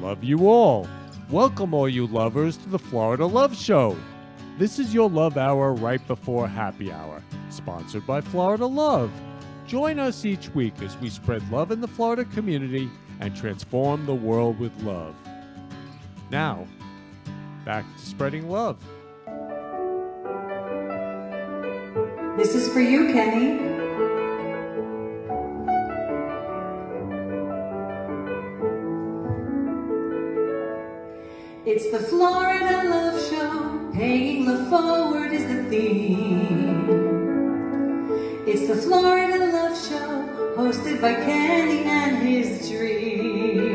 Love you all. Welcome all you lovers to the Florida Love Show. This is your love hour right before happy hour, sponsored by Florida Love. Join us each week as we spread love in the Florida community and transform the world with love. Now, back to spreading love. This is for you, Kenny. It's the Florida Love Show, paying love forward is the theme. It's the Florida Love Show, hosted by Kenny and his dream.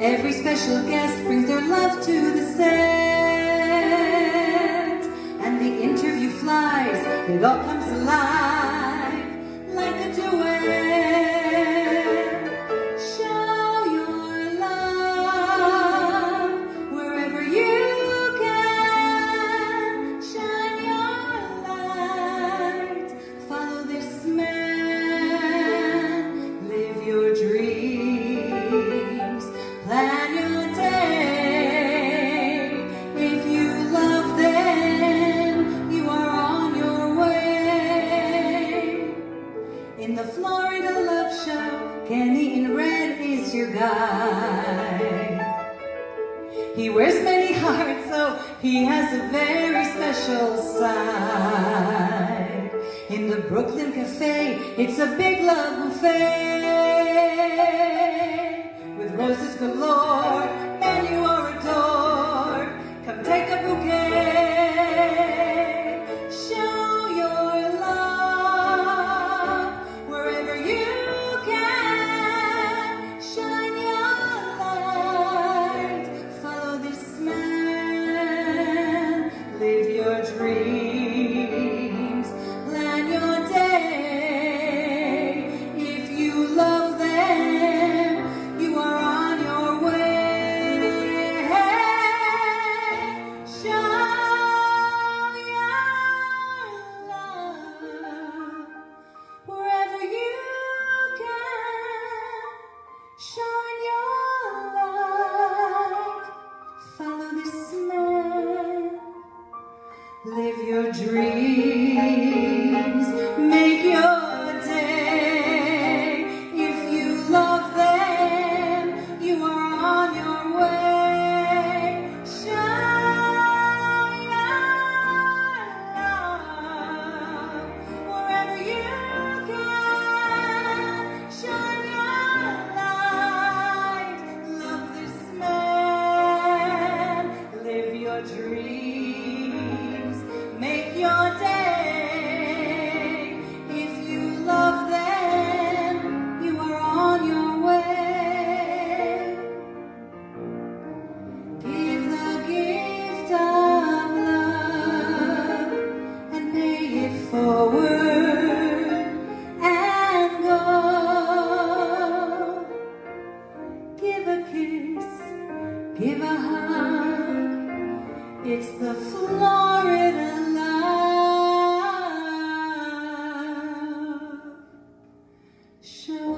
Every special guest brings their love to the set, and the interview flies, it all comes alive like a duet. He wears many hearts, so he has a very special side. In the Brooklyn Cafe, it's a big love buffet. With roses galore, and you are adored. Come take a bouquet. Show your love wherever you can. Shine your light. Follow this man. Live your dreams. Plan your day. If you love them, you are on your way. Show your love wherever you can. Shine your light. Follow this man. Live your dreams. Make your day. If you love them, you are on your way. Shine your love wherever you can. Shine your light. Love this man. Live your dreams. Make your day. If you love them, you are on your way. Give the gift of love and pay it forward and go. Give a kiss, give a hug. It's the Florida Love Show.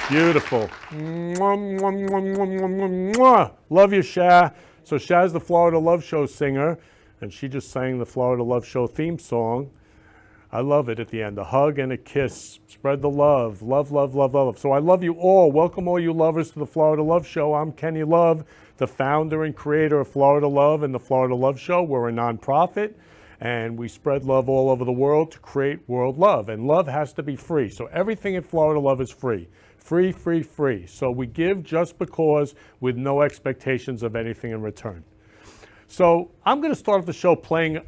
Beautiful. Mwah, mwah, mwah, mwah, mwah, mwah. Love you, Sha. So Sha's the Florida Love Show singer, and she just sang the Florida Love Show theme song. I love it at the end. A hug and a kiss. Spread the love. Love, love, love, love. So I love you all. Welcome all you lovers to the Florida Love Show. I'm Kenny Love, the founder and creator of Florida Love and the Florida Love Show. We're a nonprofit, and we spread love all over the world to create world love. And love has to be free. So everything in Florida Love is free. Free, free, free. So we give just because with no expectations of anything in return. So I'm going to start off the show playing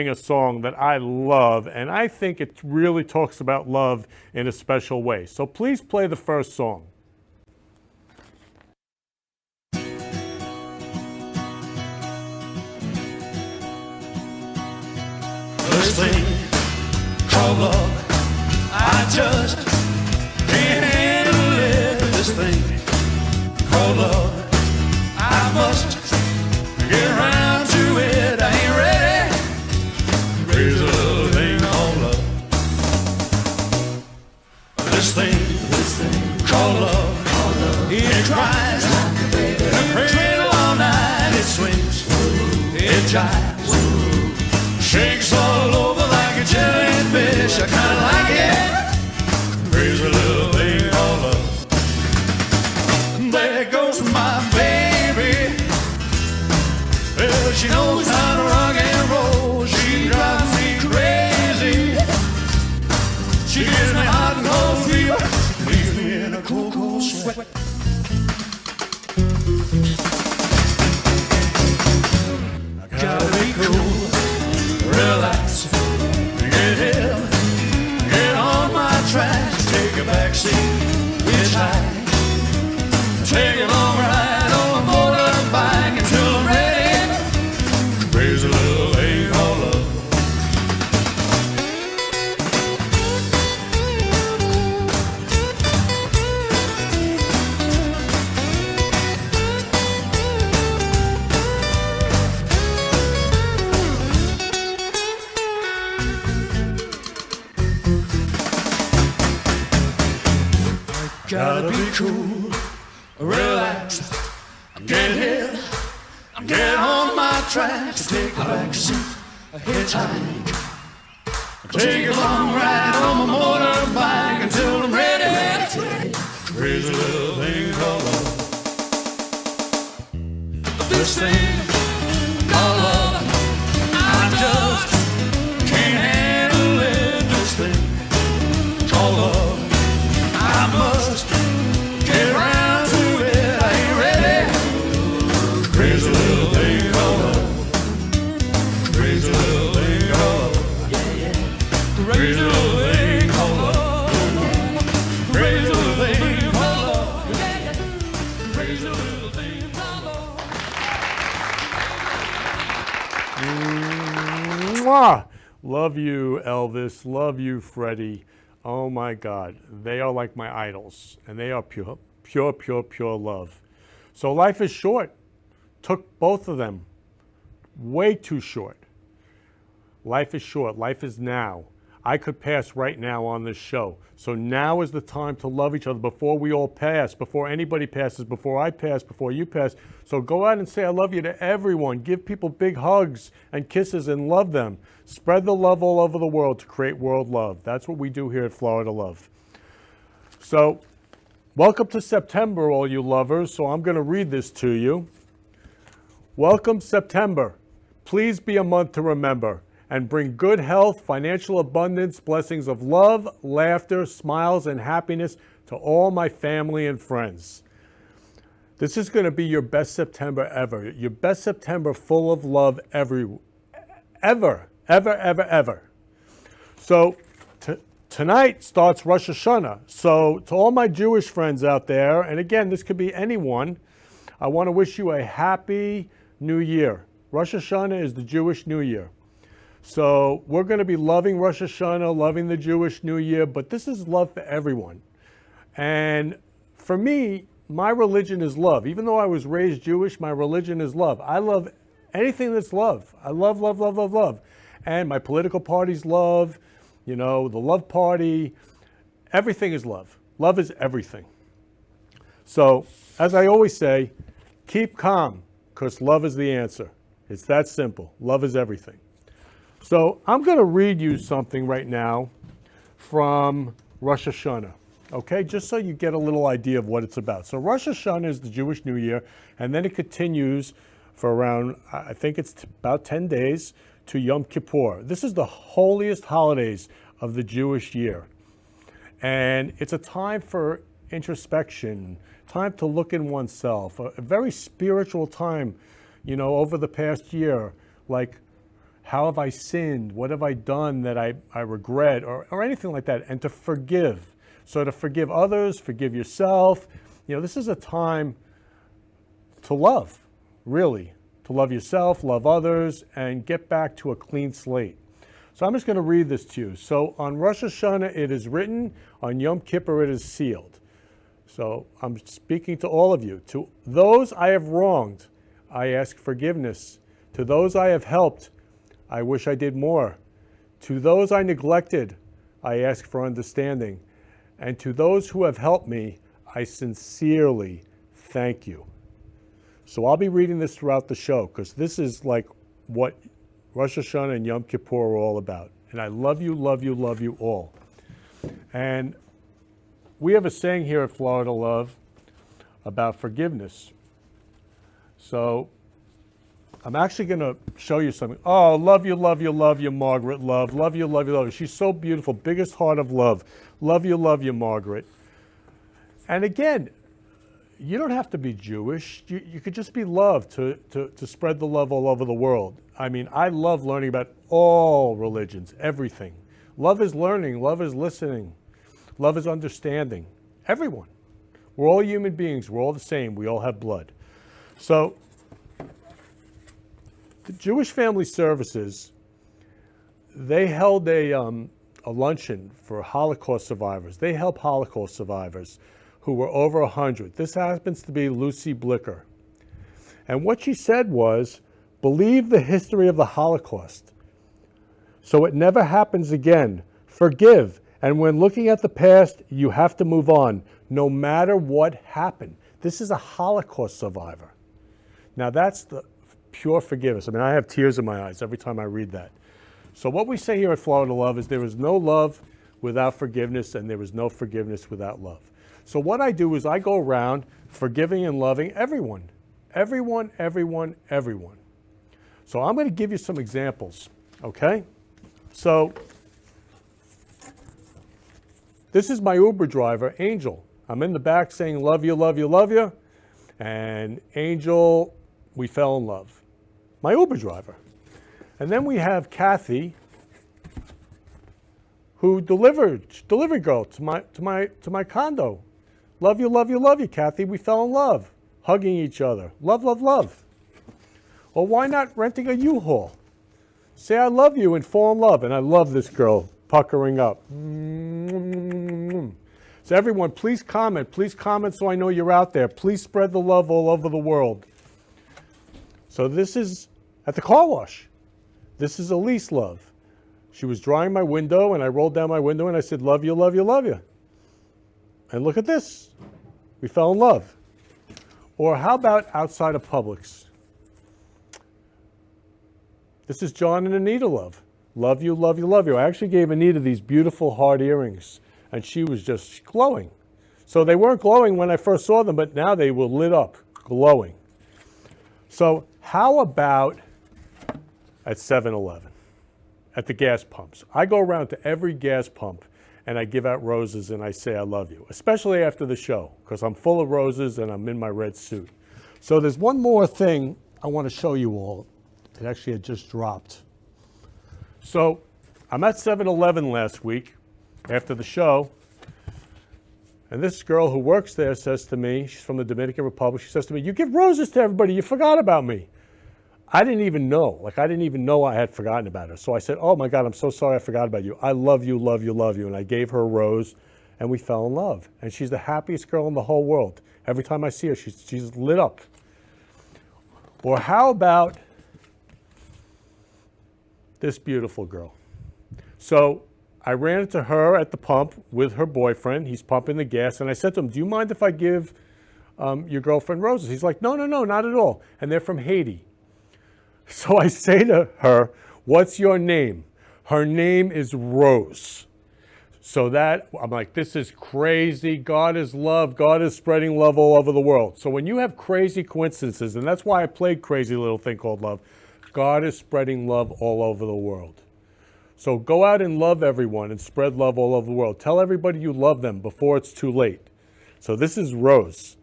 a song that I love, and I think it really talks about love in a special way. So please play the first song. This thing called love, I just can't handle it. This thing called love, I must get around to it. I jives. Shakes all over like a jellyfish. I kinda like it. Crazy little thing called love. There goes my baby. Well, she knows how to rock and roll. She drives me crazy. She gives me hot and cold fever. Leaves me in a cool, cool sweat. I gotta be cool, relax, get hip, get on my tracks, take a backseat, hitchhike, take a long ride on a motorbike until I'm ready. Crazy little thing called love. Gotta be cool, relax, get hip, get on my tracks, take a back seat, a hitchhike, take a long ride on my motorbike until I'm ready. Crazy little thing called love. This thing called love, I just can't handle it. This thing called love. I must get around to it. I ain't ready. Crazy little thing called love. Crazy little thing called love. Yeah, yeah. Crazy little thing called love. Crazy little thing called love. Yeah, yeah. Crazy little thing called love. Mwah! Love you, Elvis. Love you, Freddie. Oh my God, they are like my idols, and they are pure, pure, pure, pure love. So life is short. Took both of them way too short. Life is short. Life is now. I could pass right now on this show. So now is the time to love each other before we all pass, before anybody passes, before I pass, before you pass. So go out and say I love you to everyone. Give people big hugs and kisses and love them. Spread the love all over the world to create world love. That's what we do here at Florida Love. So welcome to September, all you lovers. So I'm going to read this to you. Welcome September. Please be a month to remember and bring good health, financial abundance, blessings of love, laughter, smiles, and happiness to all my family and friends. This is going to be your best September ever. Your best September full of love ever. So tonight starts Rosh Hashanah. So to all my Jewish friends out there, and again, this could be anyone, I want to wish you a happy new year. Rosh Hashanah is the Jewish New Year. So we're going to be loving Rosh Hashanah, loving the Jewish New Year, but this is love for everyone. And for me, my religion is love. Even though I was raised Jewish, my religion is love. I love anything that's love. I love, love, love, love, love. And my political party's love, you know, the love party, everything is love. Love is everything. So, as I always say, keep calm, because love is the answer. It's that simple. Love is everything. So I'm going to read you something right now from Rosh Hashanah, okay? Just so you get a little idea of what it's about. So Rosh Hashanah is the Jewish New Year, and then it continues for around, I think it's about 10 days, to Yom Kippur. This is the holiest holidays of the Jewish year. And it's a time for introspection, time to look in oneself, a very spiritual time, you know, over the past year, like, how have I sinned? What have I done that I regret, or anything like that? And to forgive. So to forgive others, forgive yourself. You know, this is a time to love, really. To love yourself, love others, and get back to a clean slate. So I'm just going to read this to you. So on Rosh Hashanah it is written, on Yom Kippur it is sealed. So I'm speaking to all of you. To those I have wronged, I ask forgiveness. To those I have helped, I wish I did more. To those I neglected, I ask for understanding. And to those who have helped me, I sincerely thank you. So I'll be reading this throughout the show, because this is like what Rosh Hashanah and Yom Kippur are all about. And I love you, love you, love you all. And we have a saying here at Florida Love about forgiveness. So I'm actually going to show you something. Oh, love you, love you, love you, Margaret, love. Love you, love you, love you. She's so beautiful. Biggest heart of love. Love you, Margaret. And again, you don't have to be Jewish. You could just be love to spread the love all over the world. I mean, I love learning about all religions, everything. Love is learning. Love is listening. Love is understanding. Everyone. We're all human beings. We're all the same. We all have blood. So the Jewish Family Services, they held a luncheon for Holocaust survivors. They help Holocaust survivors who were over 100. This happens to be Lucy Blicker. And what she said was, believe the history of the Holocaust so it never happens again. Forgive. And when looking at the past, you have to move on, no matter what happened. This is a Holocaust survivor. Now that's the pure forgiveness. I mean, I have tears in my eyes every time I read that. So what we say here at Florida Love is there is no love without forgiveness, and there is no forgiveness without love. So what I do is I go around forgiving and loving everyone. Everyone, everyone, everyone. So I'm going to give you some examples, okay? So this is my Uber driver, Angel. I'm in the back saying, love you, love you, love you. And Angel, we fell in love. My Uber driver. And then we have Kathy, who delivery girl to my condo. Love you, love you, love you, Kathy. We fell in love. Hugging each other. Love, love, love. Or why not renting a U-Haul? Say I love you and fall in love. And I love this girl puckering up. So everyone, please comment. Please comment so I know you're out there. Please spread the love all over the world. So this is at the car wash. This is Elise Love. She was drying my window, and I rolled down my window and I said, love you, love you, love you. And look at this. We fell in love. Or how about outside of Publix? This is John and Anita Love. Love you, love you, love you. I actually gave Anita these beautiful hard earrings, and she was just glowing. So they weren't glowing when I first saw them, but now they were lit up, glowing. So how about at 7-Eleven, at the gas pumps? I go around to every gas pump and I give out roses and I say I love you, especially after the show, because I'm full of roses and I'm in my red suit. So there's one more thing I want to show you all. It actually had just dropped. So I'm at 7-Eleven last week after the show, and this girl who works there says to me, she's from the Dominican Republic, she says to me, you give roses to everybody, you forgot about me. I didn't even know. I didn't even know I had forgotten about her. So I said, oh my God, I'm so sorry I forgot about you. I love you, love you, love you. And I gave her a rose, and we fell in love. And she's the happiest girl in the whole world. Every time I see her, she's lit up. Or how about this beautiful girl? So I ran into her at the pump with her boyfriend. He's pumping the gas. And I said to him, do you mind if I give your girlfriend roses? He's like, no, no, no, not at all. And they're from Haiti. So I say to her, what's your name? Her name is Rose. So that, I'm like, this is crazy. God is love. God is spreading love all over the world. So when you have crazy coincidences, and that's why I played Crazy Little Thing Called Love, God is spreading love all over the world. So go out and love everyone and spread love all over the world. Tell everybody you love them before it's too late. So this is Rose.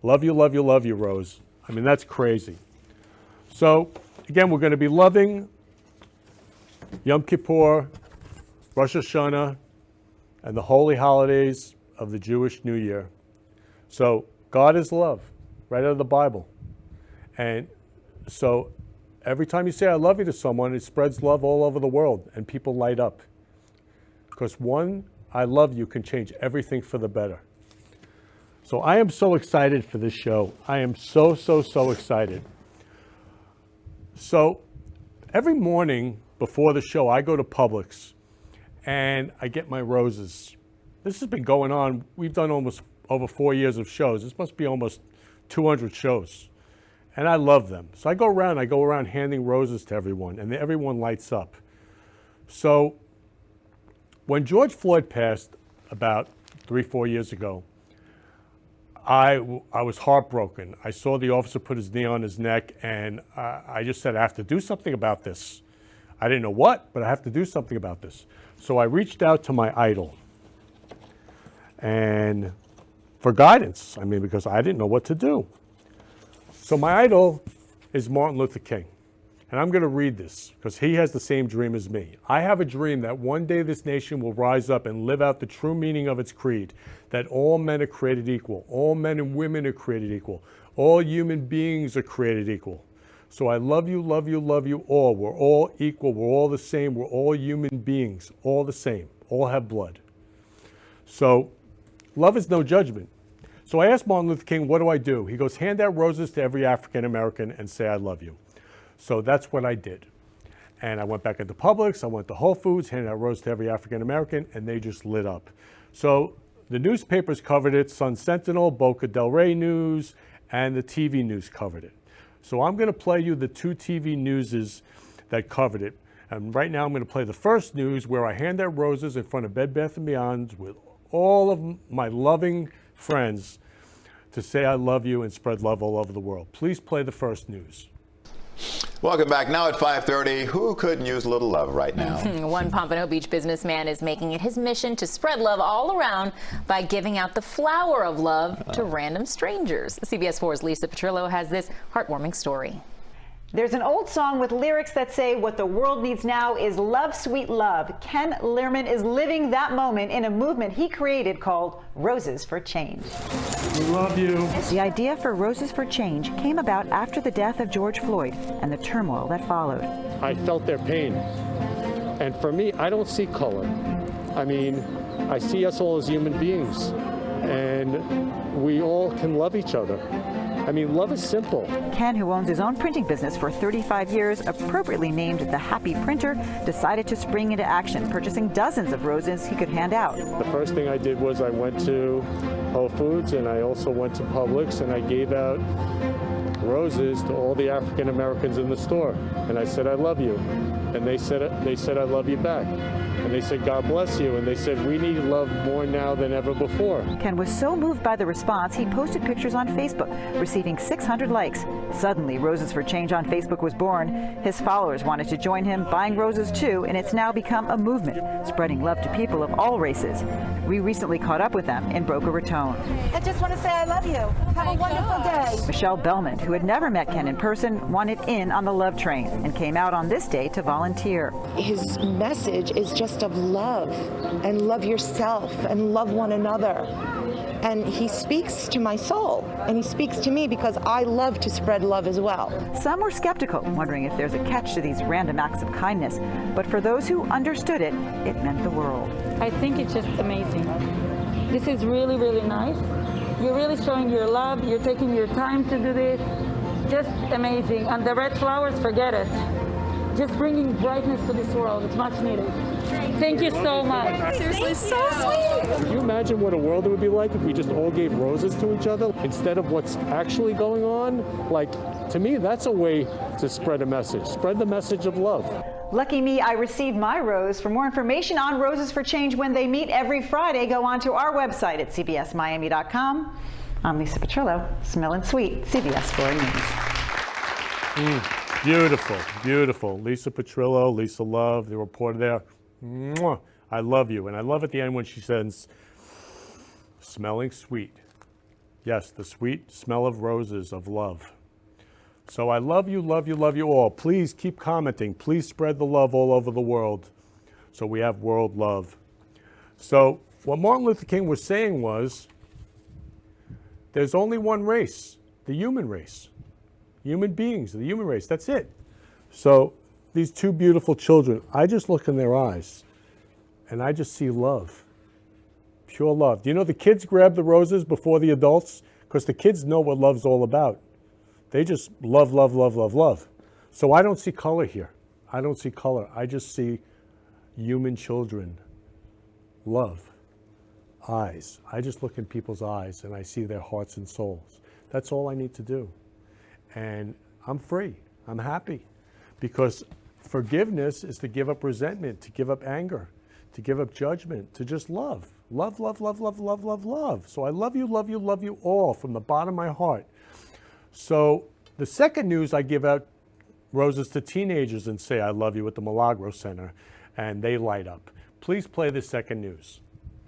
Love you, love you, love you, Rose. I mean, that's crazy. So again, we're going to be loving Yom Kippur, Rosh Hashanah, and the holy holidays of the Jewish New Year. So God is love, right out of the Bible. And so every time you say I love you to someone, it spreads love all over the world, and people light up. Because one I love you can change everything for the better. So I am so excited for this show. I am so, so, so excited. So every morning before the show, I go to Publix and I get my roses. This has been going on. We've done almost over 4 years of shows. This must be almost 200 shows. And I love them. So I go around handing roses to everyone, and everyone lights up. So when George Floyd passed about 3-4 years ago, I was heartbroken. I saw the officer put his knee on his neck, and I just said, I have to do something about this. I didn't know what, but I have to do something about this. So I reached out to my idol and for guidance, because I didn't know what to do. So my idol is Martin Luther King. And I'm going to read this because he has the same dream as me. I have a dream that one day this nation will rise up and live out the true meaning of its creed, that all men are created equal, all men and women are created equal, all human beings are created equal. So I love you, love you, love you all. We're all equal, we're all the same, we're all human beings, all the same, all have blood. So love is no judgment. So I asked Martin Luther King, what do I do? He goes, hand out roses to every African American and say I love you. So that's what I did. And I went back into Publix, I went to Whole Foods, handed out roses to every African American, and they just lit up. So the newspapers covered it, Sun Sentinel, Boca Del Rey News, and the TV news covered it. So I'm going to play you the 2 TV newses that covered it. And right now I'm going to play the first news where I hand out roses in front of Bed Bath & Beyond with all of my loving friends to say I love you and spread love all over the world. Please play the first news. Welcome back. Now at 5:30, who couldn't use a little love right now? One Pompano Beach businessman is making it his mission to spread love all around by giving out the flower of love to random strangers. CBS 4's Lisa Petrillo has this heartwarming story. There's an old song with lyrics that say what the world needs now is love, sweet love. Ken Lehrman is living that moment in a movement he created called Roses for Change. We love you. The idea for Roses for Change came about after the death of George Floyd and the turmoil that followed. I felt their pain. And for me, I don't see color. I see us all as human beings. And we all can love each other. Love is simple. Ken, who owns his own printing business for 35 years, appropriately named the Happy Printer, decided to spring into action, purchasing dozens of roses he could hand out. The first thing I did was I went to Whole Foods and I also went to Publix and I gave out roses to all the African Americans in the store. And I said, I love you. And they said I love you back. And they said, God bless you. And they said, we need love more now than ever before. Ken was so moved by the response, he posted pictures on Facebook, receiving 600 likes. Suddenly, Roses for Change on Facebook was born. His followers wanted to join him, buying roses too, and it's now become a movement, spreading love to people of all races. We recently caught up with them in Boca Raton. I just want to say I love you. Have a wonderful day. Michelle Bellman, who had never met Ken in person, wanted in on the love train and came out on this day to volunteer. His message is just of love, and love yourself, and love one another. And he speaks to my soul, and he speaks to me because I love to spread love as well. Some were skeptical, wondering if there's a catch to these random acts of kindness. But for those who understood it, it meant the world. I think it's just amazing. This is really, really nice. You're really showing your love. You're taking your time to do this. Just amazing. And the red flowers, forget it. Just bringing brightness to this world. It's much needed. Thank you so much. Seriously, so sweet. Can you imagine what a world it would be like if we just all gave roses to each other instead of what's actually going on? To me, that's a way to spread a message. Spread the message of love. Lucky me, I received my rose. For more information on Roses for Change when they meet every Friday, go on to our website at cbsmiami.com. I'm Lisa Petrillo, smelling sweet, CBS 4 News. Beautiful, beautiful. Lisa Petrillo, Lisa Love, the reporter there. Mwah. I love you. And I love at the end when she says, smelling sweet. Yes, the sweet smell of roses, of love. So I love you, love you, love you all. Please keep commenting. Please spread the love all over the world so we have world love. So what Martin Luther King was saying was, there's only one race, the human race. Human beings, the human race, that's it. So these 2 beautiful children, I just look in their eyes and I just see love, pure love. Do you know the kids grab the roses before the adults? Because the kids know what love's all about. They just love, love, love, love, love. So I don't see color here. I don't see color. I just see human children, love, eyes. I just look in people's eyes and I see their hearts and souls. That's all I need to do. And I'm free. I'm happy. Because forgiveness is to give up resentment, to give up anger, to give up judgment, to just love. Love, love, love, love, love, love, love. So I love you, love you, love you all from the bottom of my heart. So the second news, I give out roses to teenagers and say I love you at the Milagro Center, and they light up. Please play the second news.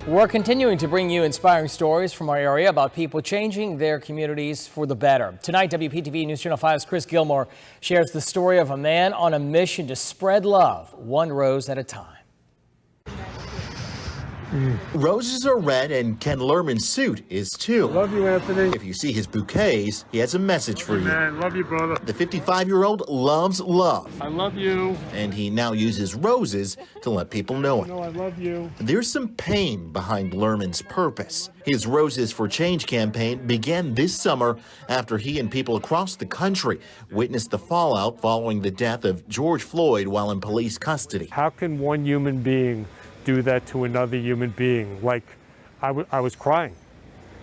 We're continuing to bring you inspiring stories from our area about people changing their communities for the better. Tonight, WPTV News Channel 5's Chris Gilmore shares the story of a man on a mission to spread love, one rose at a time. Roses are red and Ken Lerman's suit is too. Love you, Anthony. If you see his bouquets, he has a message for you. Man, love you, brother. The 55-year-old loves love. I love you. And he now uses roses to let people know it. No, I love you. There's some pain behind Lerman's purpose. His Roses for Change campaign began this summer after he and people across the country witnessed the fallout following the death of George Floyd while in police custody. How can one human being do that to another human being? Like, I was crying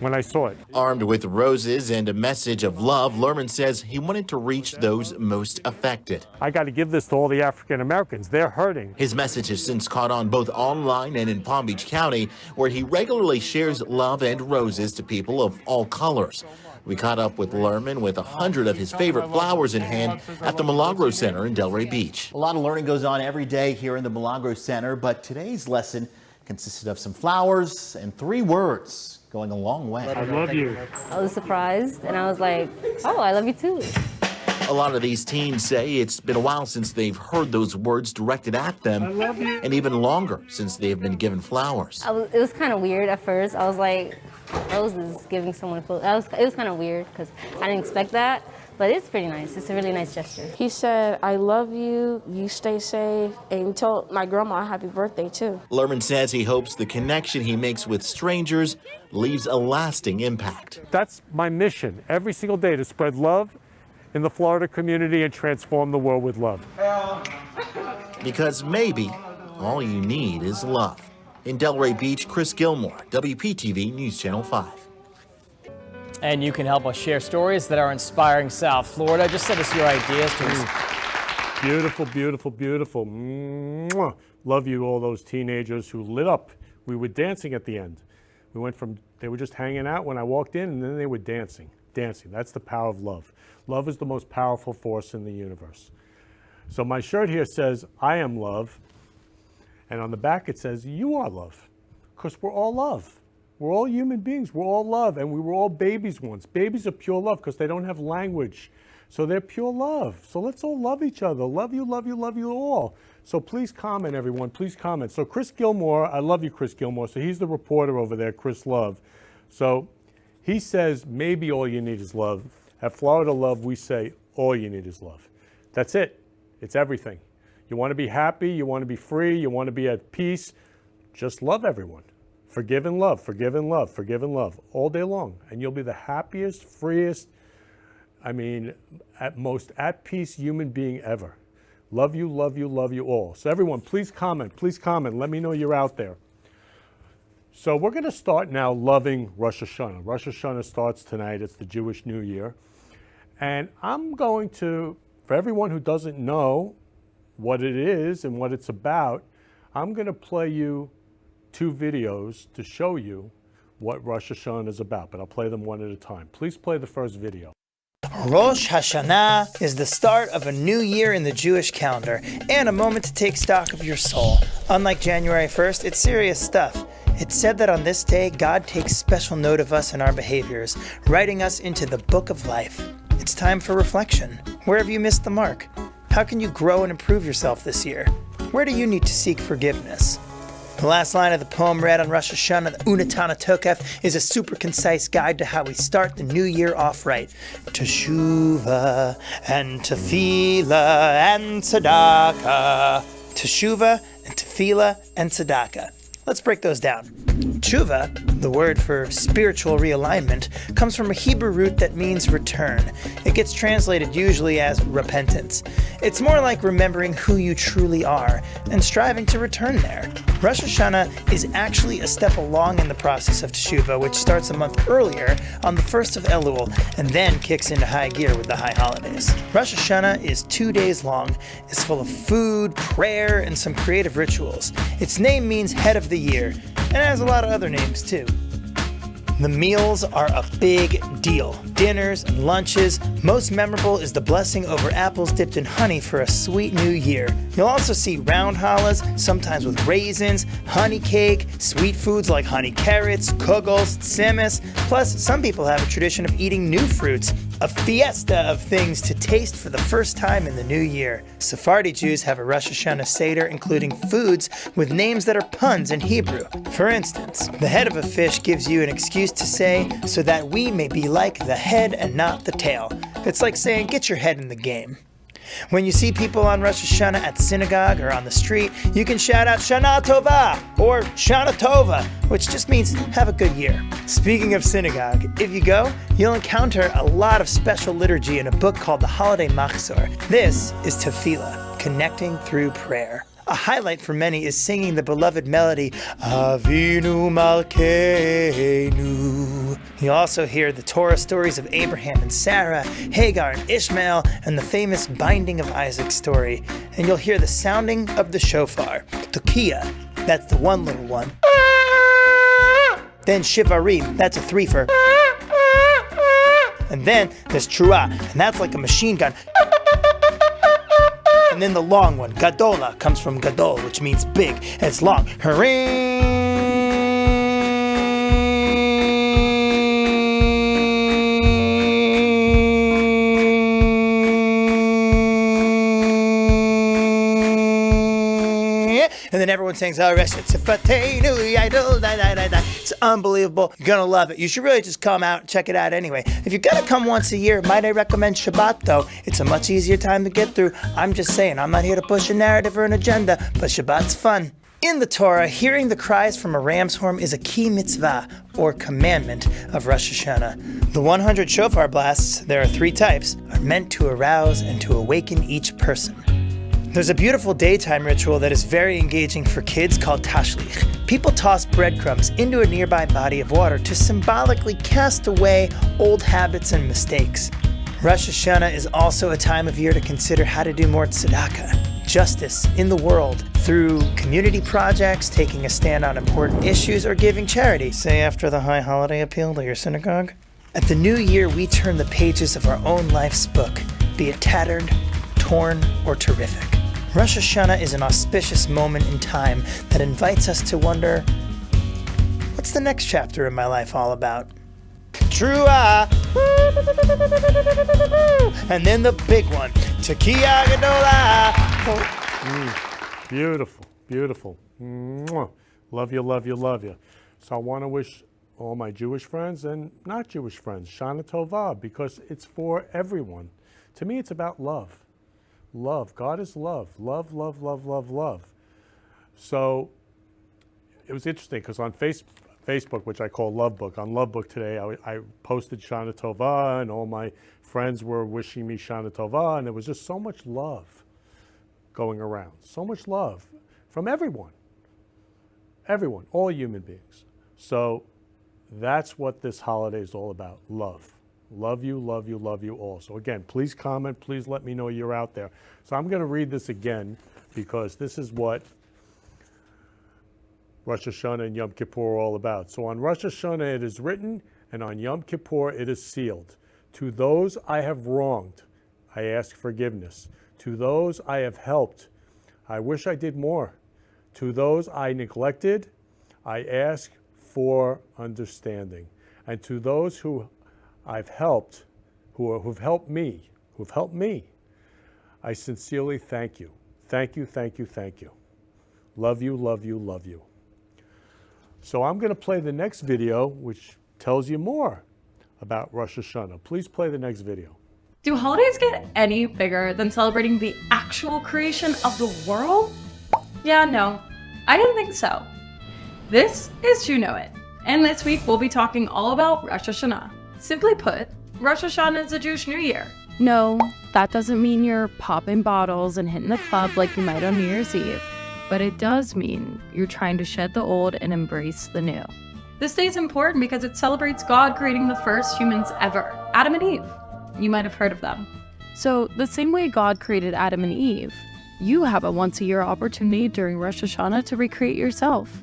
when I saw it. Armed with roses and a message of love, Lerman says he wanted to reach those most affected. I got to give this to all the African Americans. They're hurting. His message has since caught on both online and in Palm Beach County, where he regularly shares love and roses to people of all colors. We caught up with Lerman with 100 of his favorite flowers in hand at the Milagro Center in Delray Beach. A lot of learning goes on every day here in the Milagro Center, but today's lesson consisted of some flowers and 3 words going a long way. I love you. I was surprised and I was like, oh, I love you too. A lot of these teens say it's been a while since they've heard those words directed at them, I love you. and even longer since they've been given flowers. It was kind of weird at first. I was like, roses giving someone flowers. It was kind of weird because I didn't expect that, but it's pretty nice. It's a really nice gesture. He said, I love you, you stay safe, and he told my grandma happy birthday too. Lerman says he hopes the connection he makes with strangers leaves a lasting impact. That's my mission every single day, to spread love in the Florida community and transform the world with love. Because maybe all you need is love. In Delray Beach, Chris Gilmore, WPTV News Channel 5. And you can help us share stories that are inspiring South Florida. Just send us your ideas to Beautiful, beautiful, beautiful. Mwah. Love you, all those teenagers who lit up. We were dancing at the end. We went from, they were just hanging out when I walked in, and then they were dancing. Dancing. That's the power of love. Love is the most powerful force in the universe. So my shirt here says, I am love. And on the back it says, you are love. Because we're all love. We're all human beings. We're all love. And we were all babies once. Babies are pure love because they don't have language. So they're pure love. So let's all love each other. Love you, love you, love you all. So please comment, everyone. Please comment. So Chris Gilmore, I love you, Chris Gilmore. So he's the reporter over there, Chris Love. So he says, maybe all you need is love. At Florida Love, we say, all you need is love. That's it. It's everything. You want to be happy, you want to be free, you want to be at peace, just love everyone. Forgive and love, forgive and love, forgive and love all day long. And you'll be the happiest, freest, most at peace human being ever. Love you, love you, love you all. So everyone, please comment. Let me know you're out there. So we're going to start now loving Rosh Hashanah. Rosh Hashanah starts tonight. It's the Jewish New Year. And I'm going to, for everyone who doesn't know what it is and what it's about, I'm going to play you 2 videos to show you what Rosh Hashanah is about, but I'll play them one at a time. Please play the first video. Rosh Hashanah is the start of a new year in the Jewish calendar and a moment to take stock of your soul. Unlike January 1st, it's serious stuff. It's said that on this day, God takes special note of us and our behaviors, writing us into the book of life. It's time for reflection. Where have you missed the mark? How can you grow and improve yourself this year? Where do you need to seek forgiveness? The last line of the poem read on Rosh Hashanah, the Unatana Tokef, is a super concise guide to how we start the new year off right. Teshuvah and tefillah and tzedakah. Teshuvah and tefillah and tzedakah. Let's break those down. Tshuva, the word for spiritual realignment, comes from a Hebrew root that means return. It gets translated usually as repentance. It's more like remembering who you truly are and striving to return there. Rosh Hashanah is actually a step along in the process of Teshuvah, which starts a month earlier on the 1st of Elul and then kicks into high gear with the high holidays. Rosh Hashanah is 2 days long. It's full of food, prayer, and some creative rituals. Its name means head of the year, and it has a lot of other names too. The meals are a big deal. Dinners and lunches. Most memorable is the blessing over apples dipped in honey for a sweet new year. You'll also see round challahs, sometimes with raisins, honey cake, sweet foods like honey carrots, kugels, tzimis. Plus, some people have a tradition of eating new fruits. A fiesta of things to taste for the first time in the new year. Sephardi Jews have a Rosh Hashanah Seder including foods with names that are puns in Hebrew. For instance, the head of a fish gives you an excuse to say, so that we may be like the head and not the tail. It's like saying, get your head in the game. When you see people on Rosh Hashanah at synagogue or on the street, you can shout out Shana Tova or Shana Tova, which just means have a good year. Speaking of synagogue, if you go, you'll encounter a lot of special liturgy in a book called the Holiday Machzor. This is Tefillah, connecting through prayer. A highlight for many is singing the beloved melody, Avinu Malkeinu. You also hear the Torah stories of Abraham and Sarah, Hagar and Ishmael, and the famous binding of Isaac's story. And you'll hear the sounding of the shofar, Tokiah, that's the one little one. Then Shivarim, that's a threefer. And then there's Truah, and that's like a machine gun. And then the long one, Gadola, comes from Gadol, which means big, and it's long. And then everyone sings, it's unbelievable. You're going to love it. You should really just come out and check it out anyway. If you're going to come once a year, might I recommend Shabbat, though? It's a much easier time to get through. I'm just saying, I'm not here to push a narrative or an agenda, but Shabbat's fun. In the Torah, hearing the cries from a ram's horn is a key mitzvah, or commandment, of Rosh Hashanah. The 100 shofar blasts, there are 3 types, are meant to arouse and to awaken each person. There's a beautiful daytime ritual that is very engaging for kids called tashlich. People toss breadcrumbs into a nearby body of water to symbolically cast away old habits and mistakes. Rosh Hashanah is also a time of year to consider how to do more tzedakah, justice in the world, through community projects, taking a stand on important issues, or giving charity, say after the high holiday appeal to your synagogue. At the new year, we turn the pages of our own life's book, be it tattered, torn, or terrific. Rosh Hashanah is an auspicious moment in time that invites us to wonder, what's the next chapter in my life all about? Truah! And then the big one, Tekiah Gadola! Beautiful, beautiful. Mwah. Love you, love you, love you. So I want to wish all my Jewish friends and not Jewish friends Shana Tova, because it's for everyone. To me, it's about love. Love. God is love. Love, love, love, love, love. So it was interesting because on Facebook, which I call Love Book, on Love Book today, I posted Shana Tova, and all my friends were wishing me Shana Tova, and there was just so much love going around. So much love from everyone. Everyone, all human beings. So that's what this holiday is all about, love. Love you, love you, love you all. So again, please comment, please let me know you're out there. So I'm going to read this again because this is what Rosh Hashanah and Yom Kippur are all about. So on Rosh Hashanah it is written, and on Yom Kippur it is sealed. To those I have wronged, I ask forgiveness. To those I have helped, I wish I did more. To those I neglected, I ask for understanding. And to those who I've helped, who've helped me, I sincerely thank you. Thank you, thank you, thank you. Love you, love you, love you. So I'm going to play the next video, which tells you more about Rosh Hashanah. Please play the next video. Do holidays get any bigger than celebrating the actual creation of the world? Yeah, no, I didn't think so. This is You Know It, and this week we'll be talking all about Rosh Hashanah. Simply put, Rosh Hashanah is the Jewish New Year. No, that doesn't mean you're popping bottles and hitting the club like you might on New Year's Eve, but it does mean you're trying to shed the old and embrace the new. This day is important because it celebrates God creating the first humans ever, Adam and Eve. You might have heard of them. So the same way God created Adam and Eve, you have a once-a-year opportunity during Rosh Hashanah to recreate yourself.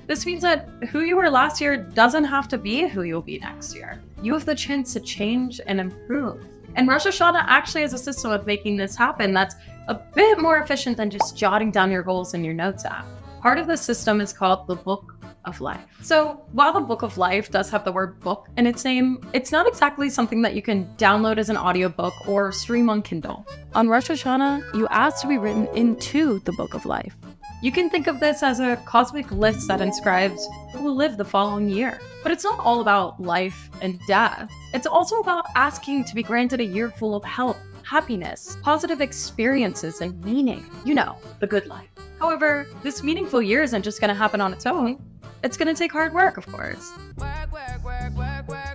This means that who you were last year doesn't have to be who you'll be next year. You have the chance to change and improve. And Rosh Hashanah actually has a system of making this happen that's a bit more efficient than just jotting down your goals in your notes app. Part of the system is called the Book of Life. So while the Book of Life does have the word book in its name, it's not exactly something that you can download as an audiobook or stream on Kindle. On Rosh Hashanah, you ask to be written into the Book of Life. You can think of this as a cosmic list that inscribes who will live the following year. But it's not all about life and death. It's also about asking to be granted a year full of health, happiness, positive experiences, and meaning. You know, the good life. However, this meaningful year isn't just going to happen on its own. It's going to take hard work, of course.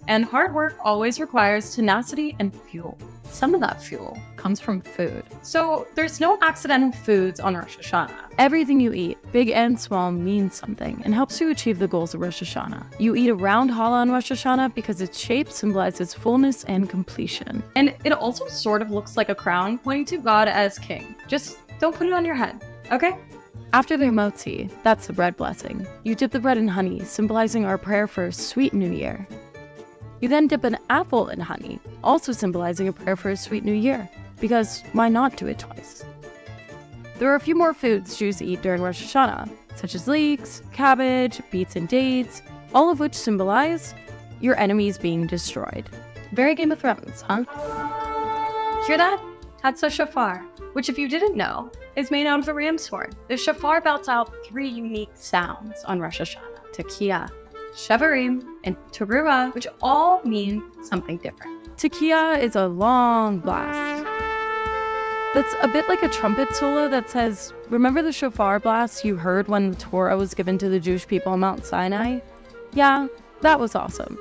And hard work always requires tenacity and fuel. Some of that fuel comes from food. So there's no accidental foods on Rosh Hashanah. Everything you eat, big and small, means something and helps you achieve the goals of Rosh Hashanah. You eat a round challah on Rosh Hashanah because its shape symbolizes fullness and completion. And it also sort of looks like a crown pointing to God as king. Just don't put it on your head, okay? After the motzi, that's the bread blessing, you dip the bread in honey, symbolizing our prayer for a sweet new year. You then dip an apple in honey, also symbolizing a prayer for a sweet new year, because why not do it twice? There are a few more foods Jews eat during Rosh Hashanah, such as leeks, cabbage, beets and dates, all of which symbolize your enemies being destroyed. Very Game of Thrones, huh? Hear that? That's a shofar, which if you didn't know, is made out of a ram's horn. The shofar belts out 3 unique sounds on Rosh Hashanah: tekiah, shevarim, and teruah, which all mean something different. Tekiah is a long blast. That's a bit like a trumpet solo that says, remember the shofar blast you heard when the Torah was given to the Jewish people on Mount Sinai? Yeah, that was awesome.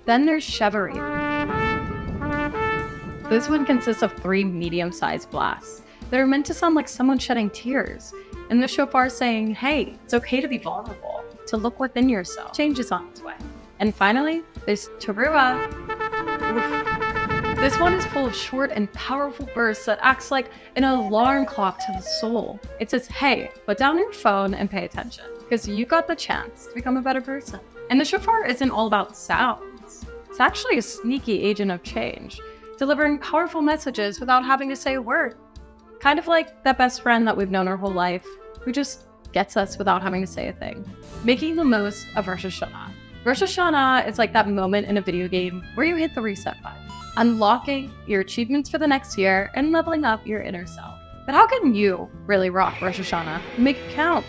Then there's shevarim. This one consists of 3 medium-sized blasts that are meant to sound like someone shedding tears, and the shofar saying, hey, it's okay to be vulnerable, to look within yourself. Change is on its way. And finally, there's teruah. This one is full of short and powerful bursts that acts like an alarm clock to the soul. It says, hey, put down your phone and pay attention, because you got the chance to become a better person. And the shofar isn't all about sounds. It's actually a sneaky agent of change, delivering powerful messages without having to say a word. Kind of like that best friend that we've known our whole life, who just gets us without having to say a thing. Making the most of Rosh Hashanah. Rosh Hashanah is like that moment in a video game where you hit the reset button, unlocking your achievements for the next year and leveling up your inner self. But how can you really rock Rosh Hashanah and make it count?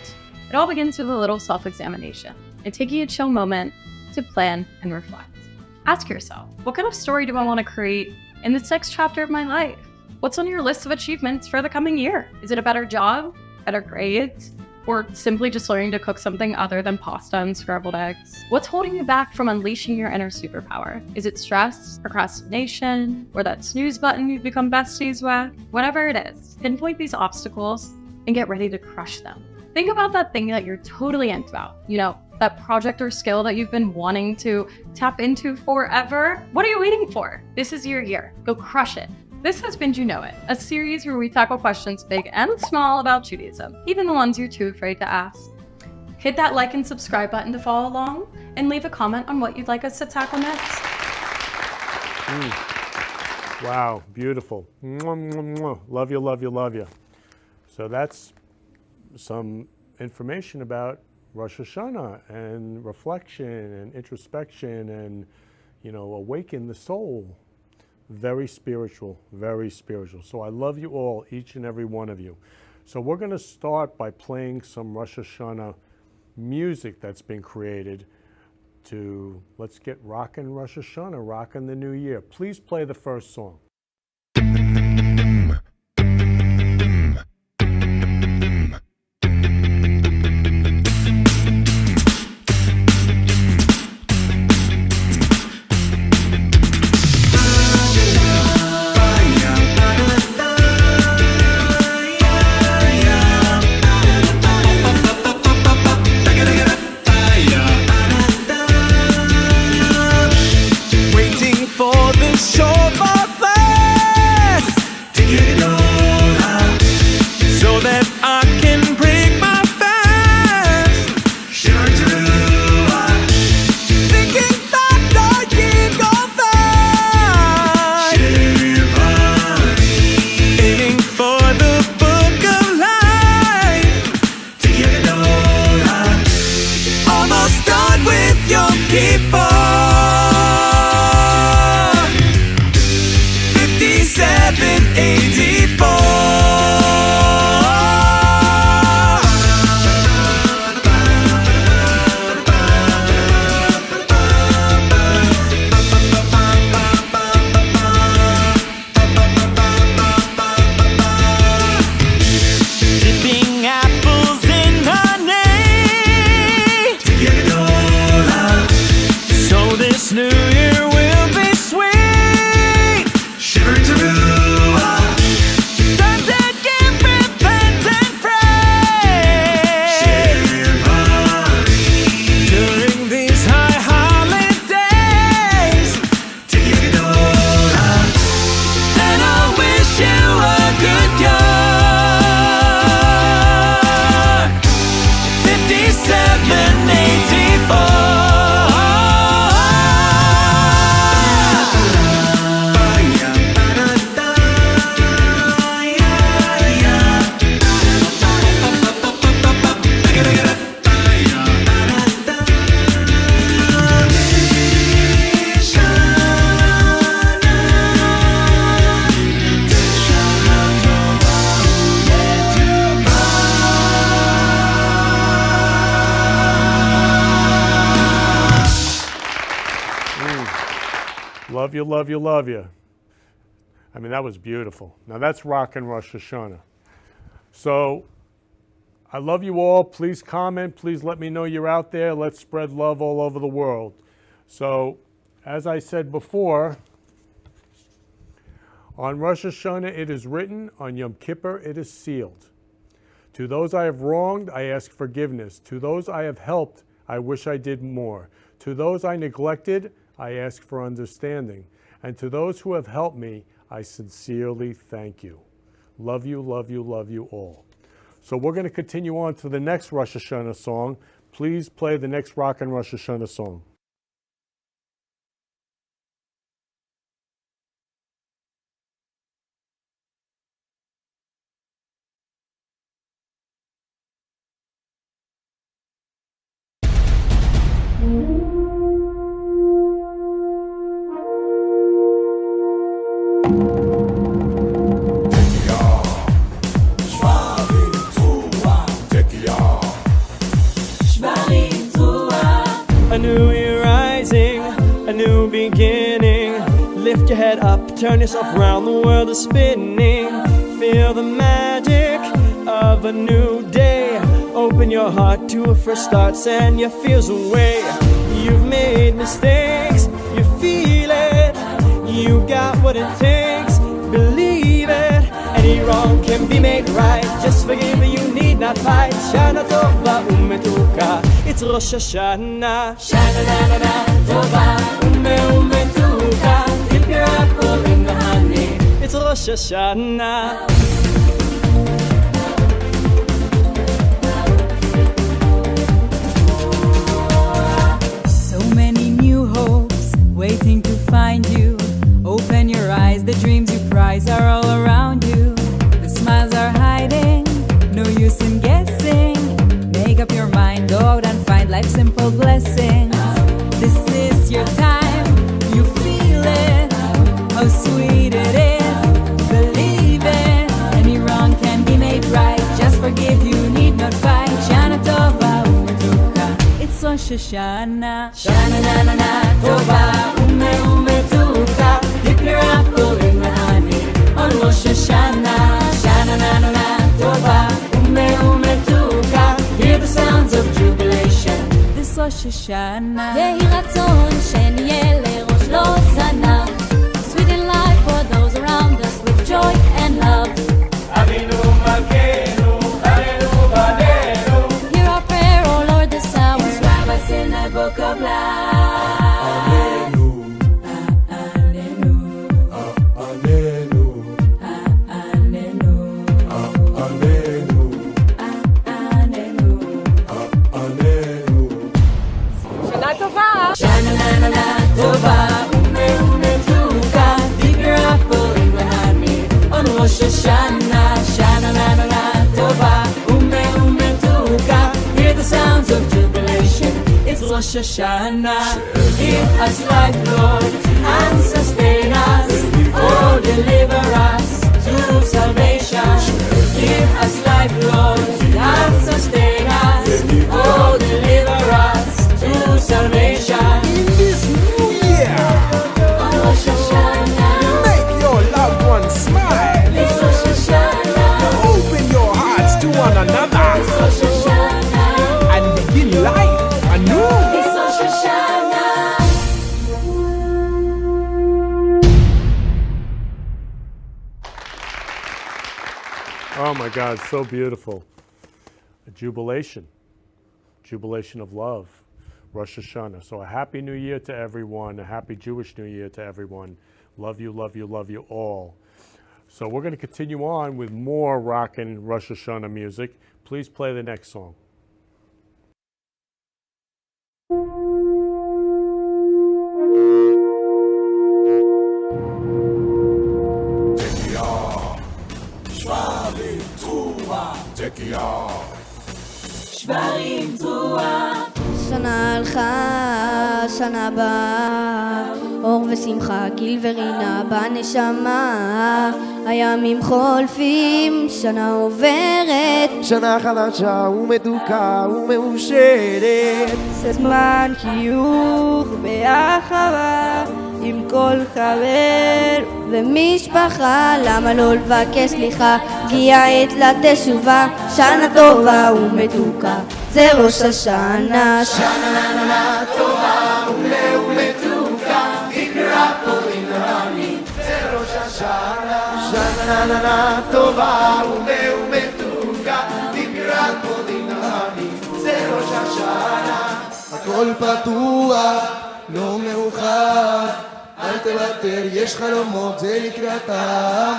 It all begins with a little self-examination and taking a chill moment to plan and reflect. Ask yourself, what kind of story do I want to create in this next chapter of my life? What's on your list of achievements for the coming year? Is it a better job, better grades, or simply just learning to cook something other than pasta and scrambled eggs? What's holding you back from unleashing your inner superpower? Is it stress, procrastination, or that snooze button you've become besties with? Whatever it is, pinpoint these obstacles and get ready to crush them. Think about that thing that you're totally amped about. You know, that project or skill that you've been wanting to tap into forever. What are you waiting for? This is your year. Go crush it. This has been You Know It, a series where we tackle questions big and small about Judaism, even the ones you're too afraid to ask. Hit that like and subscribe button to follow along, and leave a comment on what you'd like us to tackle next. Wow, beautiful. Mwah, mwah, mwah. Love you, love you, love you. So that's some information about Rosh Hashanah and reflection and introspection and, you know, awaken the soul. Very spiritual, very spiritual. So I love you all, each and every one of you. So we're going to start by playing some Rosh Hashanah music that's been created to, let's get rockin' Rosh Hashanah, rockin' the new year. Please play the first song. Love you, love you, love you. I mean, that was beautiful. Now that's rockin' Rosh Hashanah. So I love you all. Please comment. Please let me know you're out there. Let's spread love all over the world. So as I said before, on Rosh Hashanah it is written, on Yom Kippur it is sealed. To those I have wronged, I ask forgiveness. To those I have helped, I wish I did more. To those I neglected, I ask for understanding. And to those who have helped me, I sincerely thank you. Love you, love you, love you all. So we're going to continue on to the next Rosh Hashanah song. Please play the next Rockin' Rosh Hashanah song. A new year rising, a new beginning. Lift your head up, turn yourself around, the world is spinning. Feel the magic of a new day. Open your heart to a fresh start, send your fears away. You've made mistakes, you feel it. You got what it takes, believe it. Any wrong can be made right, just forgive it, you need not fight. Shana tova umetuka, it's Rosh Hashanah. Shana na na na tova umetuka, dip your apple in the honey, it's Rosh Hashanah. So many new hopes waiting to find you. Open your eyes, the dreams you prize are all around you. The smiles are hiding, no use in guessing. Make up your mind, go out and find life's simple blessings. This is your time, you feel it, how sweet it is, believe it. Any wrong can be made right, just forgive, you need not fight. Shana tova umetuka, it's Rosh Hashanah. Shana na na na tova umetuka, dip your apple in the honey on Rosh Hashanah. Shana na na na tova umetuka, hear the sounds of jubilation. This Rosh Hashanah. יהי רצון שנהיה לראש לא זנב. Sweet in life for those around us with joy and love. אבינו מלכנו, חיינו בנינו. Hear our prayer, O Lord, this hour. Inscribe us in the book of life. Shana na na na tova umetuka, dip your apple in the honey on Rosh Hashanah. Shana na na na tova umetuka, hear the sounds of jubilation. It's Rosh Hashanah. Give us life, Lord, and sustain us. Oh, deliver us to salvation. Give us life, Lord, and sustain us. Oh, deliver us to salvation. In this new year, On Rosh Hashanah, make your loved ones smile. it's Rosh Hashanah. Open your hearts to one another It's Rosh Hashanah. and begin life anew. It's Rosh Hashanah. Oh my God, so beautiful. A jubilation of love, Rosh Hashanah. So a happy new year to everyone, a happy Jewish new year to everyone. Love you, love you, love you all. So we're going to continue on with more rockin' Rosh Hashanah music. Please play the next song. שברים תרועה. שנה הלכה, שנה באה, אור ושמחה, גיל ורינה בנשמה. הימים חולפים, שנה עוברת, שנה חדשה ומתוקה ומאושרת. זה זמן חיוך ואחווה, עם כל חבר ומשפחה. למה לא לבקש סליחה? הגיעה עת לתשובה, שנה טובה ומתוקה, זה ראש השנה. שנה טובה ומתוקה, תקרא פולין רני, זה ראש השנה. שנה טובה ומתוקה, תקרא פולין רני, זה ראש השנה. הכל פתוח, לא מאוחר, אל תוותר, יש חלומות, זה לקראתם.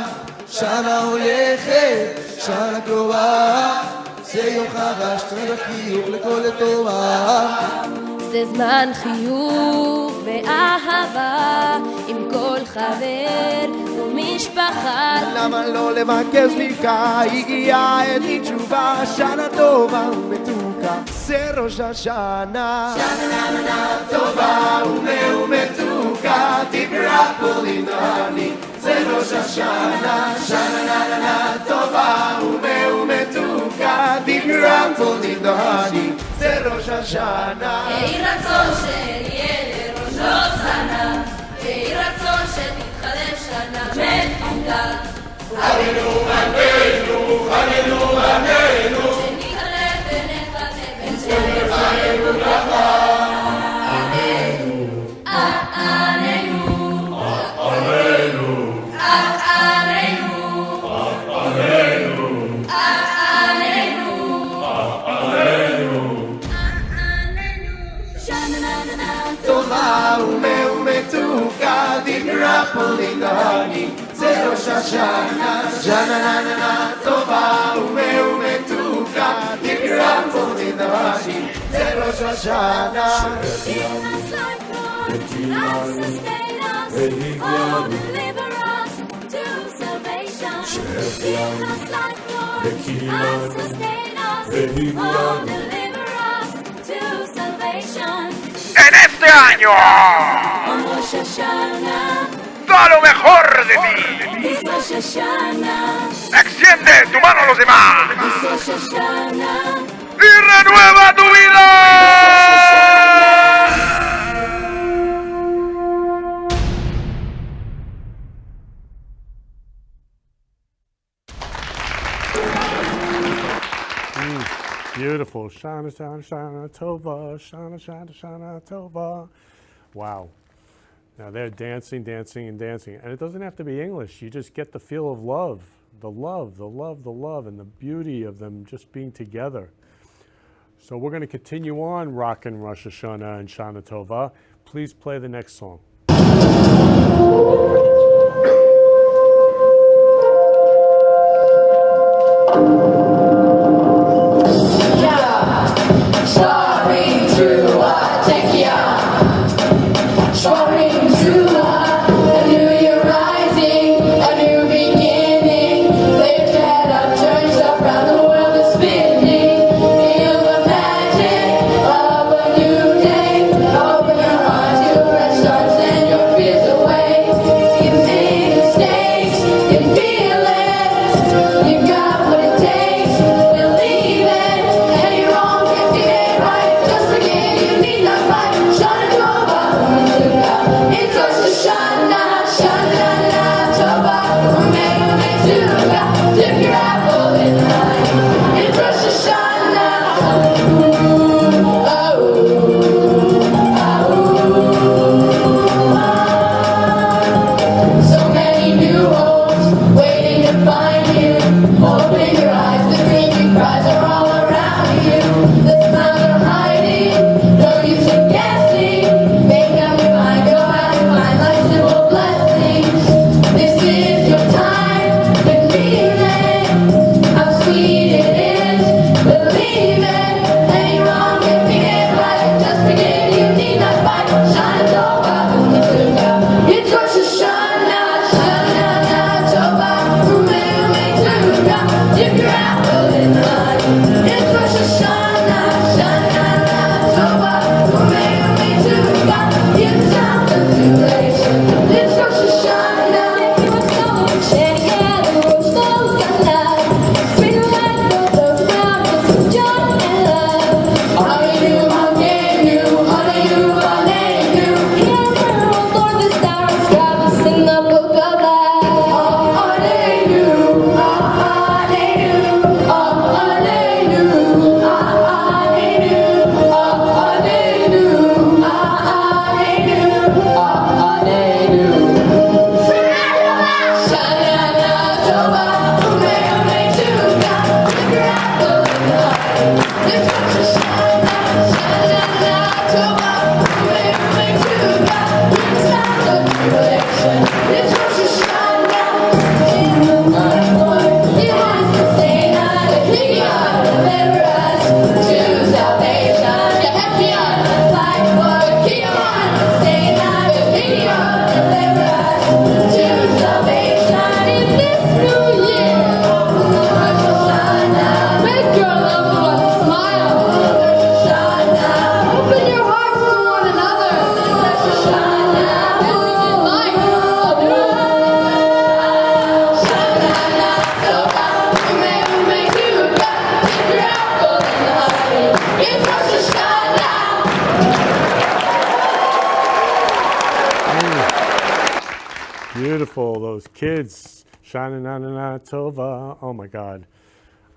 שנה הולכת, שנה קרובה, זה יום חדש, צריך חיוך לכל לטובה. זה זמן חיוך ואהבה עם כל חבר ומשפחה. למה לא לבקש סליחה? הגיעה עת לתשובה, שנה טובה ומתוקה, זה ראש השנה. שנה טובה ומתוקה, תקרא פולין רני, זה ראש השנה. שנה טובה ומתוקה, תקרא פולין רני, זה ראש השנה. יהי רצון שנהיה לראש השנה, יהי רצון שתתחדש שנה מתוקה. חננו בנינו, חננו בנינו, שנתערב ונתחתן ונצא בברכה. טובה ומתוקה, תקרא פולין רני, זה ראש השנה. שנה טובה ומתוקה, תקרא פולין רני, זה ראש השנה. En este año, da lo mejor de ti. Extiende tu mano a los demás y renueva tu vida. Beautiful. Shana, shana, shana, tova. Shana, shana, shana, tova. Wow. Now they're dancing, dancing, and dancing. And it doesn't have to be English. You just get the feel of love. The love, the love, the love, and the beauty of them just being together. So we're going to continue on rocking Rosh Hashanah and Shana Tova. Please play the next song. You got what it takes. Beautiful, those kids. Shana na na na tova. Oh my God.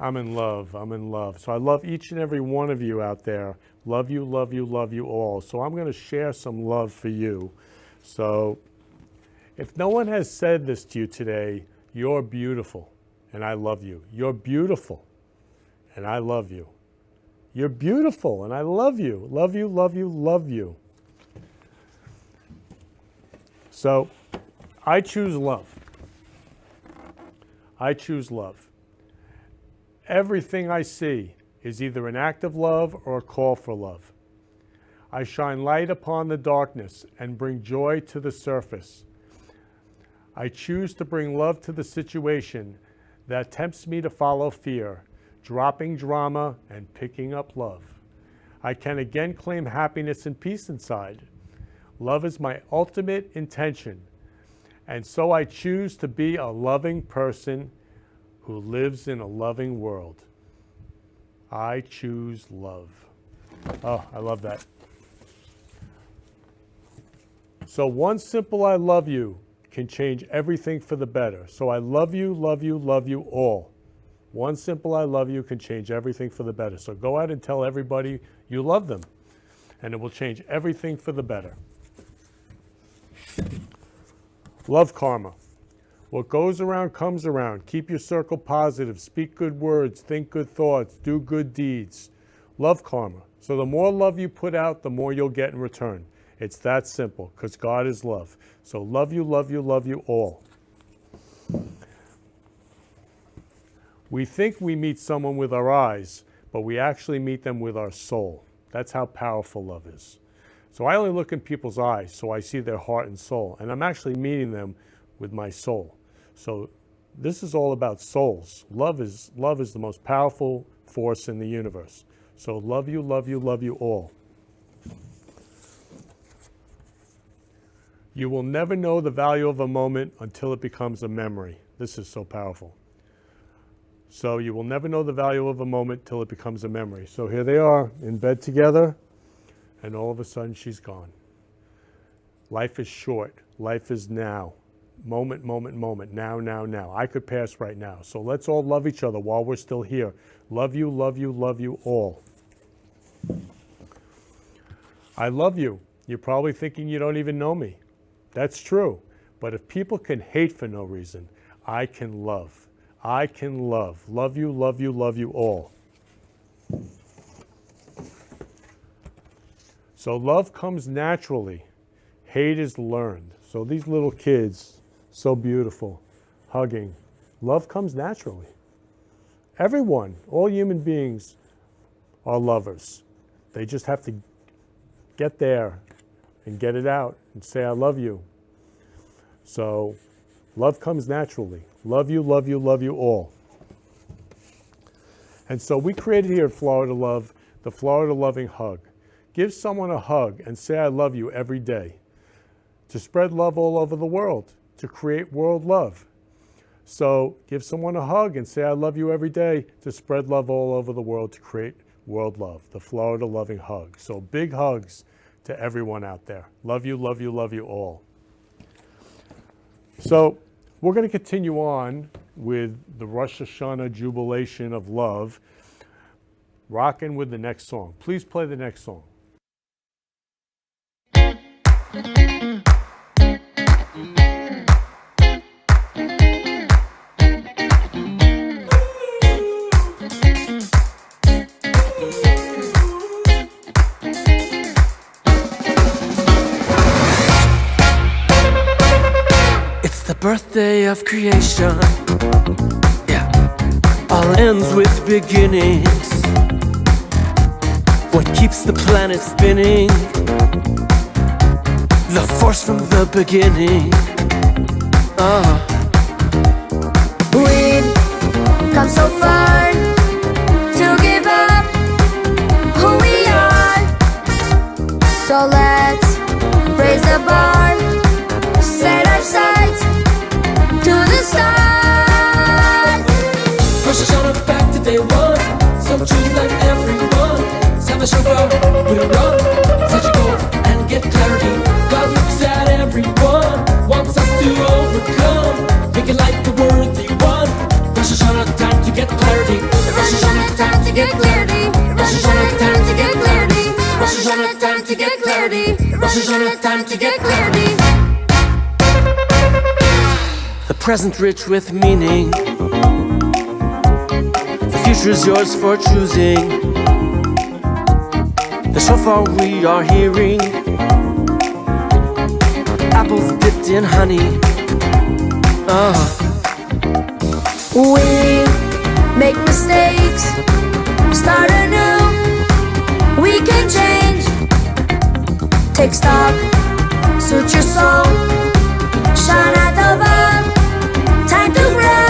I'm in love. I'm in love. So I love each and every one of you out there. Love you, love you, love you all. So I'm going to share some love for you. So if no one has said this to you today, you're beautiful and I love you. You're beautiful and I love you. You're beautiful and I love you. Love you, love you, love you. So I choose love. I choose love. Everything I see is either an act of love or a call for love. I shine light upon the darkness and bring joy to the surface. I choose to bring love to the situation that tempts me to follow fear, dropping drama and picking up love. I can again claim happiness and peace inside. Love is my ultimate intention, and so I choose to be a loving person who lives in a loving world. I choose love. Oh, I love that. So one simple I love you can change everything for the better. So I love you, love you, love you all. One simple I love you can change everything for the better. So go out and tell everybody you love them, and it will change everything for the better. Love karma. What goes around comes around. Keep your circle positive. Speak good words. Think good thoughts. Do good deeds. Love karma. So the more love you put out, the more you'll get in return. It's that simple, because God is love. So love you, love you, love you all. We think we meet someone with our eyes, but we actually meet them with our soul. That's how powerful love is. So I only look in people's eyes, so I see their heart and soul, and I'm actually meeting them with my soul. So this is all about souls. Love is the most powerful force in the universe. So love you, love you, love you all. You will never know the value of a moment until it becomes a memory. This is so powerful. So you will never know the value of a moment till it becomes a memory. So here they are in bed together, and all of a sudden she's gone. Life is short. Life is now. Moment, moment, moment. Now, now, now. I could pass right now. So let's all love each other while we're still here. Love you, love you, love you all. I love you. You're probably thinking you don't even know me. That's true. But if people can hate for no reason, I can love. I can love. Love you, love you, love you all. So love comes naturally. Hate is learned. So these little kids, so beautiful, hugging. Love comes naturally. Everyone, all human beings are lovers. They just have to get there and get it out and say, I love you. So love comes naturally. Love you, love you, love you all. And so we created here at Florida Love, the Florida Loving Hug. Give someone a hug and say, I love you every day. To spread love all over the world, to create world love. So give someone a hug and say, I love you every day, to spread love all over the world, to create world love, the Florida Loving Hug. So big hugs to everyone out there. Love you, love you, love you all. So we're going to continue on with the Rosh Hashanah jubilation of love, rocking with the next song. Please play the next song. It's the birthday of creation. Yeah, all ends with beginnings. What keeps the planet spinning? The force from the beginning. We've come so far to give up who we are. So let's raise the bar, set our sights to the stars. Rosh Hashanah back to day one. So choose like everyone. Sound the shofar, we'll run. Set your goals and get clarity. God looks at everyone, wants us to overcome. Make it like a worthy one. Rosh Hashanah, time to get clarity. Rosh Hashanah, time to get clarity. Rosh Hashanah, time to get clarity. Rosh Hashanah, time to get clarity. Rosh Hashanah, time to get clarity. The present rich with meaning. The future is yours for choosing. The shofar we are hearing. Apples dipped in honey. We make mistakes, start anew. We can change. Take stock, suit your soul. Shana Tova, time to grow.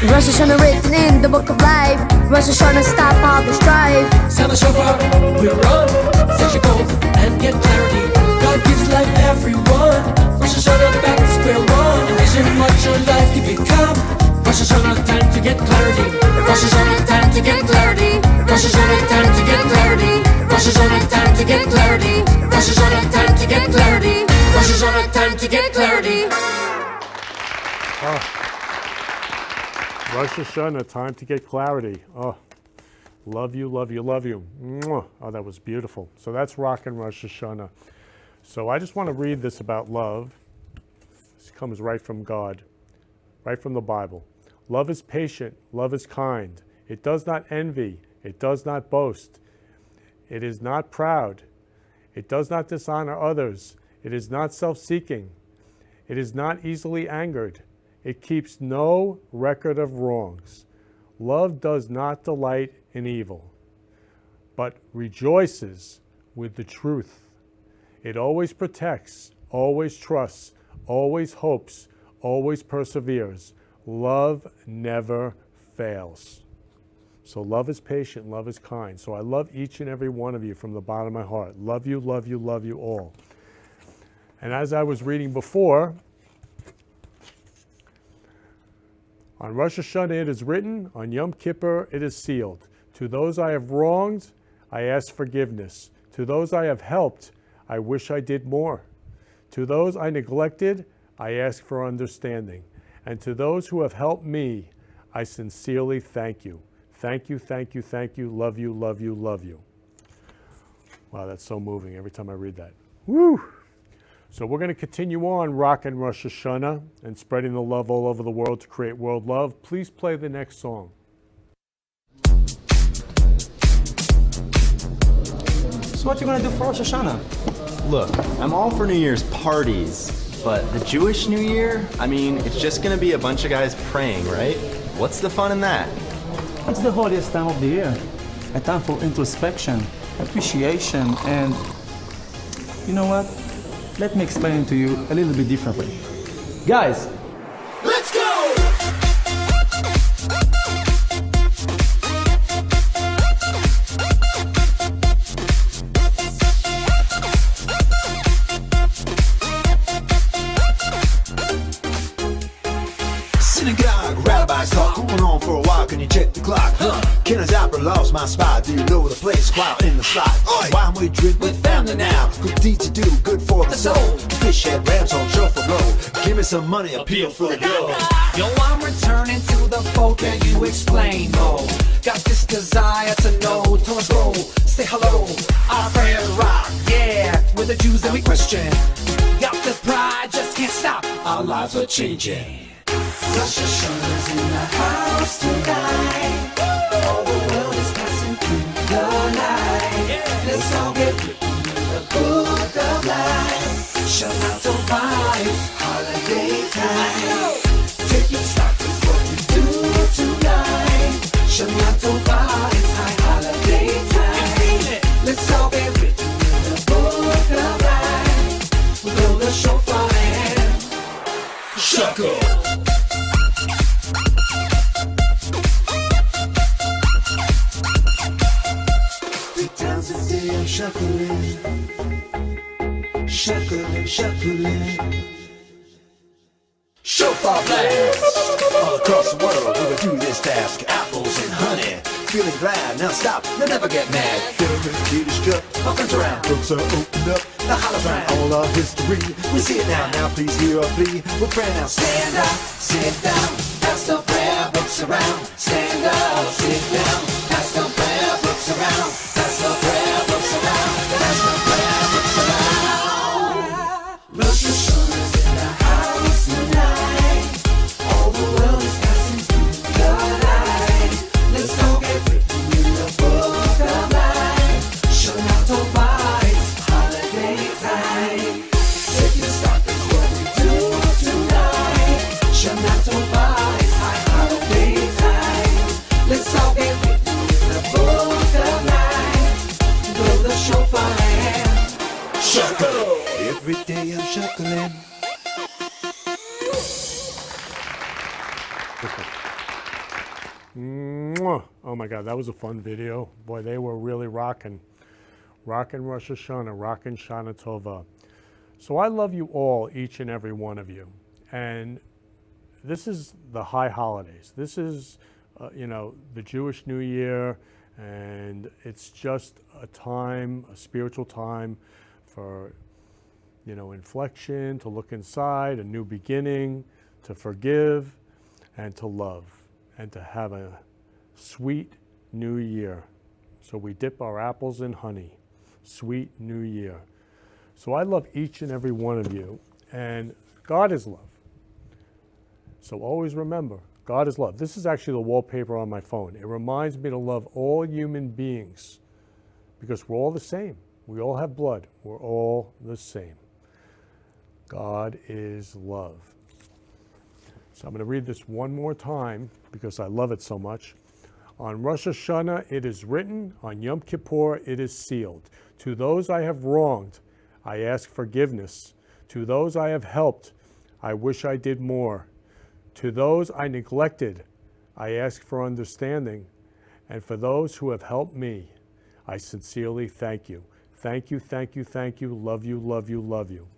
Rosh Hashanah written in the book of life. Rosh Hashanah, stop all the strife. Sound the shofar, we run. Set your goals and get clarity. God gives life everyone. Rosh Hashanah, back to square one. Envision what your life can become. Rosh Hashanah, time to get clarity. Rosh Hashanah, time to get clarity. Rosh Hashanah, time to get clarity. Rosh Hashanah, time to get clarity. Rosh Hashanah, time to get clarity. Rosh Hashanah, time to get clarity. Rosh Hashanah, time to get clarity. Oh, love you, love you, love you. Mwah. Oh, that was beautiful. So that's rockin' Rosh Hashanah. So I just want to read this about love. This comes right from God, right from the Bible. Love is patient. Love is kind. It does not envy. It does not boast. It is not proud. It does not dishonor others. It is not self-seeking. It is not easily angered. It keeps no record of wrongs. Love does not delight in evil, but rejoices with the truth. It always protects, always trusts, always hopes, always perseveres. Love never fails. So love is patient, love is kind. So I love each and every one of you from the bottom of my heart. Love you, love you, love you all. And as I was reading before, on Rosh Hashanah it is written, on Yom Kippur it is sealed. To those I have wronged, I ask forgiveness. To those I have helped, I wish I did more. To those I neglected, I ask for understanding. And to those who have helped me, I sincerely thank you. Thank you, thank you, thank you. Love you, love you, love you. Wow, that's so moving every time I read that. Woo! So we're going to continue on rocking Rosh Hashanah and spreading the love all over the world to create world love. Please play the next song. So what you going to do for Rosh Hashanah? Look, I'm all for New Year's parties, but the Jewish New Year, I mean, it's just going to be a bunch of guys praying, right? What's the fun in that? It's the holiest time of the year. A time for introspection, appreciation, and you know what? Let me explain it to you a little bit differently. Guys, Let's go! Synagogue, rabbis talk, going on for a while, can you check the clock? Can I zapper, lost my spot, do you know the place? Quiet in the slot. Why we drink with family now? Good deeds to do, good for the soul. Fish head, rams on shuffle blow. Give me some money, appeal for the dough. Yo, I'm returning to the folk, can you explain more? Got this desire to know, towards go, say hello. Our prayers rock, yeah, we're the Jews that we question. Got the pride, just can't stop, our lives are changing. Rosh Hashanah's in the house tonight. All the world is passing through the night. Let's all get written in the book of life. Shana Tova, holiday time. Take your stock with what we do tonight. Shana Tova, it's high holiday time. Let's all get written in the book of life. We'll blow the shofar and shuckle. Shuckling, shuckling, shuckling. Shofar blast! All across the world, we will do this task. Apples and honey, feeling glad. Now stop, now never get mad. Get struck, my friends around. Books are opened up, the hollers round. All our history, we see it now. Now please hear our plea. We're praying now. Stand up, sit down, pass the prayer books around. Stand up, sit down, pass the prayer books around. Pass the prayer books around. Pass the prayer books around. Rosh Hashanah's in the house tonight. All the world is passing through your life. Let's all get written in the book of life. Shana Tova, it's holiday time. Take your stock, that's what we do tonight. Shana Tova, it's holiday time. Let's all get written in the book of life. Blow the shofar and shuckle. Every day I'm shuckling. Mwah. Oh my God, that was a fun video. Boy, they were really rocking. Rocking Rosh Hashanah, rocking Shana Tova. So I love you all, each and every one of you. And this is the high holidays. This is, the Jewish New Year. And it's just a time, a spiritual time for, inflection, to look inside, a new beginning, to forgive, and to love, and to have a sweet new year. So we dip our apples in honey. Sweet new year. So I love each and every one of you, and God is love. So always remember, God is love. This is actually the wallpaper on my phone. It reminds me to love all human beings because we're all the same. We all have blood. We're all the same. God is love. So I'm going to read this one more time because I love it so much. On Rosh Hashanah it is written, on Yom Kippur it is sealed. To those I have wronged, I ask forgiveness. To those I have helped, I wish I did more. To those I neglected, I ask for understanding. And for those who have helped me, I sincerely thank you. Thank you, thank you, thank you. Love you, love you, love you.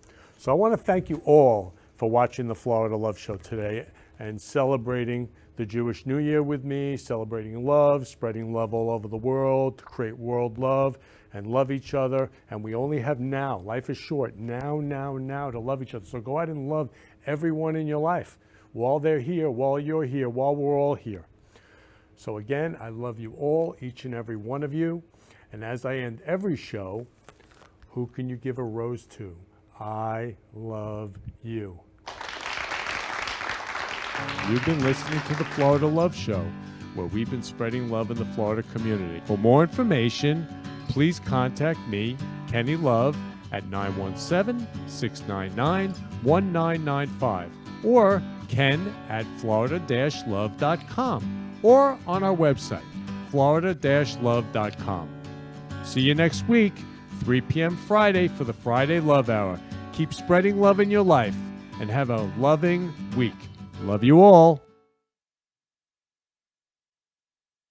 So I want to thank you all for watching the Florida Love Show today and celebrating the Jewish New Year with me, celebrating love, spreading love all over the world to create world love and love each other. And we only have now. Life is short. Now to love each other. So go out and love everyone in your life while they're here, while you're here, while we're all here. So again, I love you all, each and every one of you. And as I end every show, who can you give a rose to? I love you. You've been listening to the Florida Love Show, where we've been spreading love in the Florida community. For more information, please contact me, Kenny Love, at 917-699-1995 or ken@florida-love.com or on our website, florida-love.com. See you next week, 3 p.m. Friday for the Friday Love Hour. Keep spreading love in your life and have a loving week. Love you all.